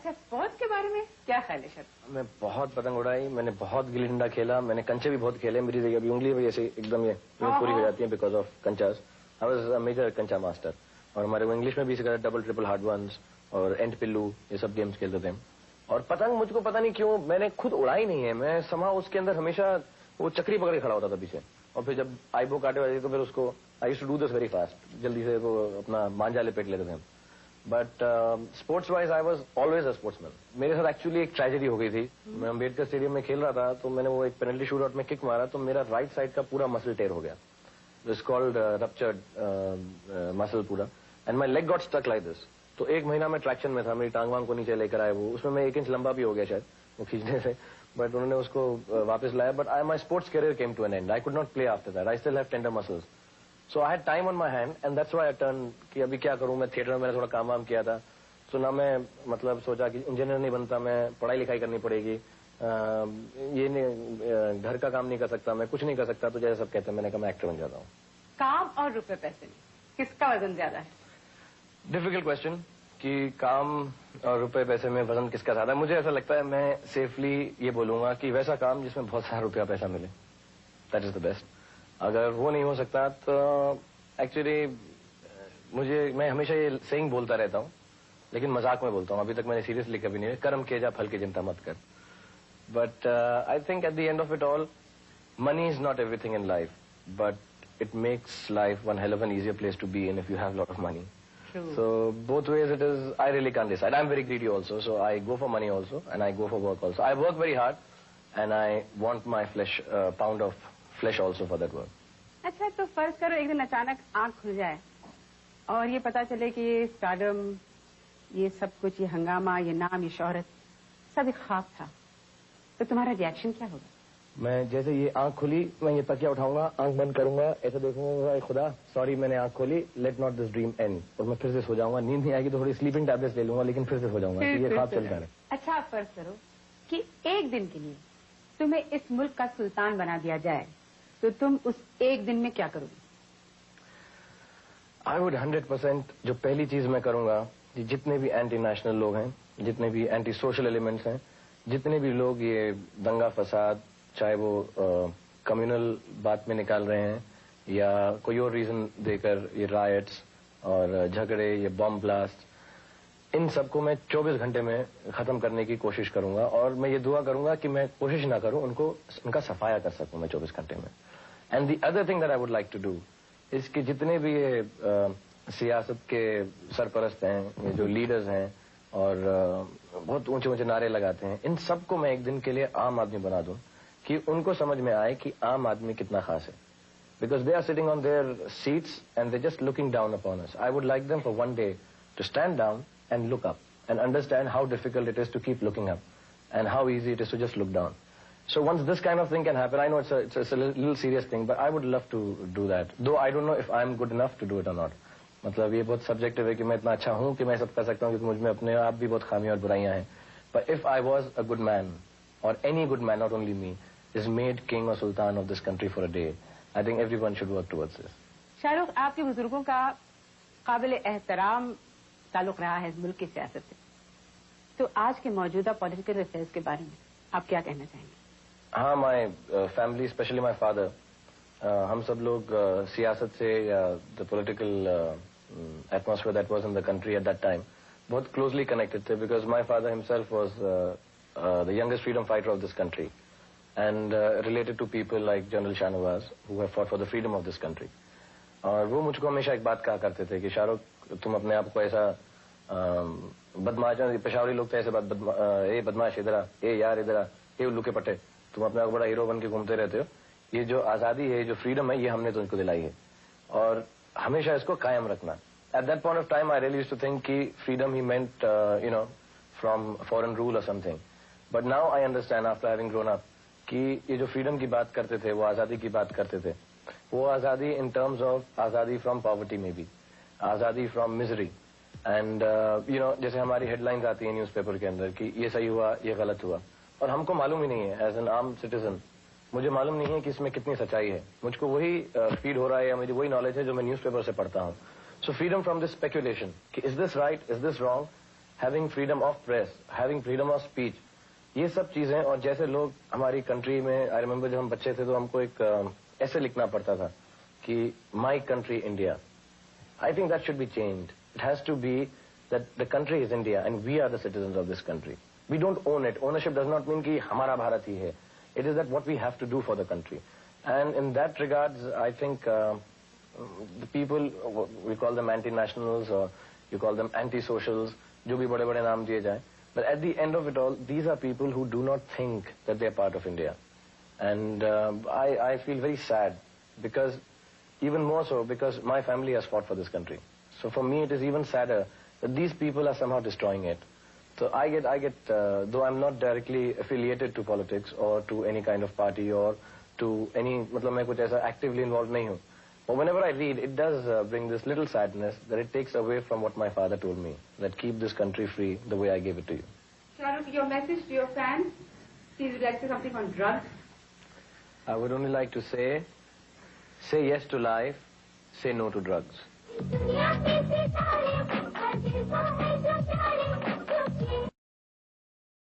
اچھا اسپورٹس کے بارے میں کیا خیال ہے شاید؟ میں بہت پتنگ اڑائی, میں نے بہت گلی ڈنڈا کھیلا, میں نے کنچے بھی بہت کھیلے. میری ابھی انگلی بھی ایسے ایک دم یہ پوری ہو جاتی ہے because of kanchas. I was a major kancha master. اور ہمارے وہ انگلش میں بھی سکھایا ڈبل ٹرپل ہارڈ ونس اور اینڈ پلو, یہ سب گیمز کھیلتے تھے. اور پتنگ مجھ کو پتا نہیں کیوں میں نے خود اڑائی نہیں ہے, میں سما اس کے اندر ہمیشہ وہ چکری پکڑ کے کھڑا ہوتا تھا پیچھے. اور پھر جب آئی بو کاٹے ہوئے تو پھر اس کو I used to do this very fast, جلدی سے وہ اپنا مانجا لپیٹ لیتے تھے. But sports wise I was always a sportsman. میرے ساتھ ایکچولی ایک ٹریجڈی ہو گئی تھی. میں امبیڈکر اسٹیڈیم میں کھیل رہا تھا تو میں نے وہ ایک پینلٹی شوٹ آؤٹ میں کک مارا تو میرا رائٹ سائڈ کا پورا مسل ٹیئر ہو گیا. اٹس کالڈ رپچرڈ مسل پورا, and my leg got stuck like this. تو 1 مہینہ میں ٹریکشن میں تھا, میری ٹانگ وانگ کو نیچے لے کر آئے وہ, اس میں 1 انچ لمبا بھی ہو گیا شاید وہ کھینچنے سے, بٹ انہوں نے اس کو واپس لایا. But my sports career came to an end. I could not play after that. I still have tender muscles. So I had time on my hand and that's why I turn کہ ابھی کیا کروں. میں theatre میں میں نے تھوڑا کام وام کیا تھا, تو نہ میں مطلب سوچا کہ انجینئر نہیں بنتا, میں پڑھائی لکھائی کرنی پڑے گی, یہ نہیں گھر کا کام نہیں کر سکتا, میں کچھ نہیں کر سکتا. تو جیسے سب کہتے ہیں میں نے کہا میں ایکٹر بن جاتا ہوں. کام اور روپے پیسے میں کس کا وزن زیادہ ہے؟ ڈیفیکلٹ کوشچن کہ کام اور روپے پیسے میں وزن کس کا زیادہ ہے. مجھے ایسا لگتا ہے میں سیفلی یہ بولوں گا کہ ویسا کام جس میں بہت سارا روپیہ پیسہ ملے, دیٹ از دا بیسٹ. اگر وہ نہیں ہو سکتا تو ایکچولی میں ہمیشہ یہ سینگ بولتا رہتا ہوں, لیکن مذاق میں بولتا ہوں. ابھی تک میں نے سیریسلی کبھی نہیں, کرم کیے جا پھل کی چنتا مت کر. But I think at the end of it all money is not everything in life, but it makes life one hell of an easier place to be in if you have a lot of money. True. So both ways it is, I really can't decide. I'm very greedy also, so I go for money also and I go for work also. I work very hard and I want my flesh, pound of flesh also for that work. اچھا تو فرض کرو ایک دن اچانک آنکھ کھل جائے اور یہ پتا چلے کہ یہ اسٹارڈم، یہ سب کچھ، یہ ہنگامہ، یہ نام، یہ شہرت سب ایک خواب تھا، تو تمہارا ری ایکشن کیا ہوگا؟ میں جیسے یہ آنکھ کھلی میں یہ تکیہ اٹھاؤں گا، آنکھ بند کروں گا، ایسا دیکھوں گا خدا سوری میں نے آنکھ کھولی، late not this dream and, اور میں پھر سے سو جاؤں گا. نیند نہیں آئے گی تو تھوڑی سلیپنگ ٹیبلیٹس لے لوں گا لیکن پھر سے سو جاؤں گا کہ یہ خواب چلتا رہے. اچھا آپ فرض کرو کہ ایک دن کے لیے تمہیں اس ملک کا سلطان بنا دیا جائے تو تم اس ایک دن میں کیا کرو گے؟ آئی وڈ 100% جو پہلی چیز میں کروں گا، جتنے بھی اینٹی نیشنل لوگ ہیں، جتنے بھی اینٹی سوشل ایلیمنٹس ہیں، جتنے بھی لوگ یہ دنگا فساد چاہے وہ کمیونل بات میں نکال رہے ہیں یا کوئی اور ریزن دے کر یہ رائٹس اور جھگڑے، یہ بم بلاسٹ، ان سب کو میں 24 گھنٹے میں ختم کرنے کی کوشش کروں گا. اور میں یہ دعا کروں گا کہ میں کوشش نہ کروں ان کا صفایا کر سکوں میں 24 گھنٹے میں. And the other thing that I would like to do اس کے جتنے بھی یہ سیاست کے سرپرست ہیں، یہ جو لیڈرز ہیں اور بہت اونچے اونچے نعرے لگاتے ہیں، ان سب کو میں ایک دن کے لیے عام آدمی بنا دوں کہ ان کو سمجھ میں آئے کہ عام آدمی کتنا خاص ہے. Because they are sitting on their seats and they just looking down upon us. I would like them for one day to stand down and look up and understand how difficult it is to keep looking up and how easy it is to just look down. So once this kind of thing can happen, I know it's a little serious thing, but I would love to do that. Though I don't know if I'm good enough to do it or not. مطلب یہ بہت subjective ہے کہ میں اتنا اچھا ہوں کہ میں سب کر سکتا ہوں، کیونکہ مجھ میں اپنے آپ بھی بہت خامیاں اور برائیاں ہیں. But if I was a good man, or any good man, not only me, is made king or sultan of this country for a day, I think everyone should work towards this. Shah Rukh, آپ کے بزرگوں کا قابل احترام تعلق رہا ہے اس ملک کی سیاست سے، تو آج کے موجودہ پولیٹیکل افیئرس کے بارے میں آپ کیا کہنا چاہیں گے؟ ہاں، my family especially my father, ہم سب لوگ سیاست سے یا the political atmosphere that was in the country at that time بہت کلوزلی کنیکٹڈ تھے، because my father himself was the youngest freedom fighter of this country and related to people like General Shah Nawaz who have fought for the freedom of this country. اور وہ مجھ کو ہمیشہ ایک بات کہا کرتے تھے کہ شاہ رخ تم اپنے آپ کو ایسا بدماش، پشاوری لوگ تو ایسے اے بدماش ادھر آ، اے یار ادھر آ، اے الو کے پٹے، تم اپنے آپ کو بڑا ہیرو بن کے گھومتے رہتے ہو. یہ جو آزادی ہے، جو فریڈم ہے، یہ ہم نے تم کو دلائی ہے اور ہمیشہ اس کو قائم رکھنا. At that point of time I really used to think کہ فریڈم ہی مینٹ فرام فورن رول اور something. But now I understand after having grown up کہ یہ جو فریڈم کی بات کرتے تھے، وہ آزادی کی بات کرتے تھے، وہ آزادی ان ٹرمز آف آزادی فرام پاورٹی میں بھی، آزادی فرام مزری. اینڈ جیسے ہماری ہیڈ لائنز آتی ہیں نیوز پیپر کے اندر کہ یہ صحیح ہوا، یہ غلط ہوا، اور ہم کو معلوم ہی نہیں ہے ایز این عام سٹیزن، مجھے معلوم نہیں ہے کہ اس میں کتنی سچائی ہے. مجھ کو وہی فیڈ ہو رہا ہے یا مجھے وہی نالج ہے جو میں نیوز پیپر سے پڑھتا ہوں. So freedom from this speculation کہ is this right, is this wrong, having freedom of press, having freedom of speech, یہ سب چیزیں. اور جیسے لوگ ہماری کنٹری میں, آئی ریمبر جب ہم بچے تھے تو ہم کو ایک ایسے لکھنا پڑتا تھا کہ my country India. I think that should be changed. It has to be that the country is India and we are the citizens of this country. We don't own it. Ownership does not mean کہ ہمارا بھارت ہی ہے. It is that what we have to do for the country. And in that regards I think the people, we call them anti-nationals or you call them anti-socials, جو بھی بڑے بڑے نام دیے جائیں. But at the end of it all, these are people who do not think that they are part of India. And I feel very sad because, even more so, because my family has fought for this country. So for me it is even sadder that these people are somehow destroying it. So I get though I'm not directly affiliated to politics or to any kind of party or to any, matlab میں کچھ ایسا actively involved نہیں ہوں. But whenever I read, it does bring this little sadness that it takes away from what my father told me, that keep this country free the way I gave it to you. Shahrukh, your message to your fans, please would like to say something on drugs? I would only like to say yes to life, say no to drugs.